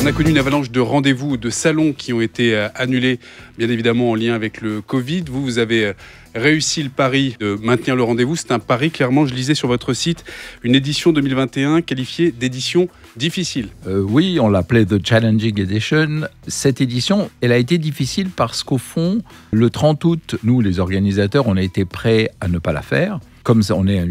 a connu une avalanche de rendez-vous, de salons qui ont été annulés, bien évidemment en lien avec le Covid. Vous avez réussi le pari de maintenir le rendez-vous. C'est un pari, clairement, je lisais sur votre site, une édition 2021 qualifiée d'édition difficile. Oui, on l'appelait The Challenging Edition. Cette édition, elle a été difficile parce qu'au fond, le 30 août, nous, les organisateurs, on a été prêts à ne pas la faire. Comme on est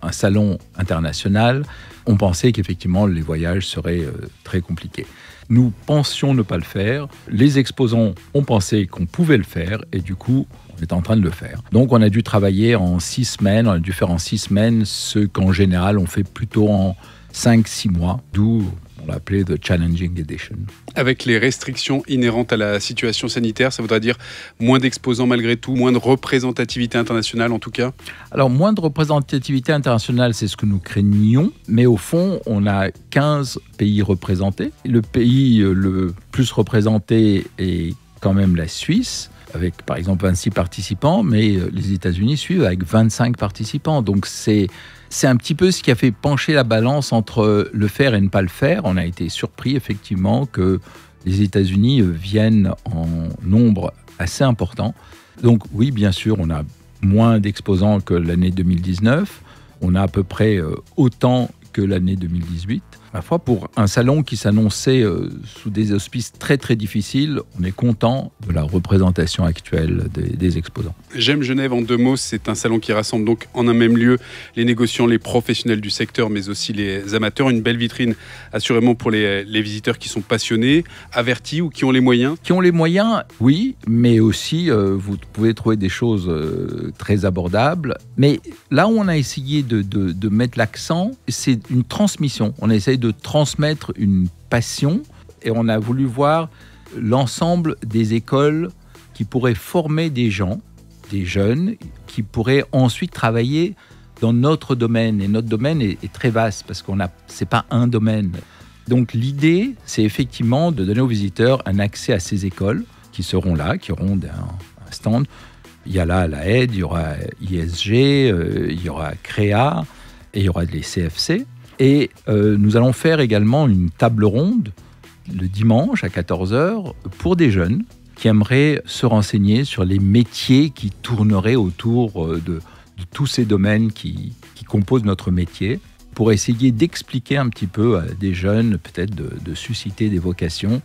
un salon international, on pensait qu'effectivement les voyages seraient très compliqués. Nous pensions ne pas le faire. Les exposants ont pensé qu'on pouvait le faire et du coup, on est en train de le faire. Donc on a dû travailler en 6 semaines. On a dû faire en 6 semaines ce qu'en général on fait plutôt en 5-6 mois, d'où on l'appelait The Challenging Edition. Avec les restrictions inhérentes à la situation sanitaire, ça voudrait dire moins d'exposants malgré tout, moins de représentativité internationale en tout cas? Alors, moins de représentativité internationale, c'est ce que nous craignions, mais au fond, on a 15 pays représentés. Le pays le plus représenté est quand même la Suisse, avec par exemple 26 participants, mais les États-Unis suivent avec 25 participants. Donc c'est un petit peu ce qui a fait pencher la balance entre le faire et ne pas le faire. On a été surpris effectivement que les États-Unis viennent en nombre assez important. Donc oui, bien sûr, on a moins d'exposants que l'année 2019. On a à peu près autant que l'année 2018. À la fois, pour un salon qui s'annonçait sous des auspices très très difficiles, on est content de la représentation actuelle des exposants. J'aime Genève en 2 mots, c'est un salon qui rassemble donc en un même lieu les négociants, les professionnels du secteur, mais aussi les amateurs. Une belle vitrine assurément pour les visiteurs qui sont passionnés, avertis ou qui ont les moyens. Qui ont les moyens, oui, mais aussi vous pouvez trouver des choses très abordables. Mais là où on a essayé de mettre l'accent, c'est une transmission. On a essayé de transmettre une passion et on a voulu voir l'ensemble des écoles qui pourraient former des gens, des jeunes, qui pourraient ensuite travailler dans notre domaine. Et notre domaine est très vaste parce c'est pas un domaine. Donc l'idée, c'est effectivement de donner aux visiteurs un accès à ces écoles qui seront là, qui auront un stand. Il y a là la aide, il y aura ISG, il y aura CREA et il y aura les CFC. Et nous allons faire également une table ronde le dimanche à 14h pour des jeunes qui aimeraient se renseigner sur les métiers qui tourneraient autour de tous ces domaines qui composent notre métier, pour essayer d'expliquer un petit peu à des jeunes, peut-être de susciter des vocations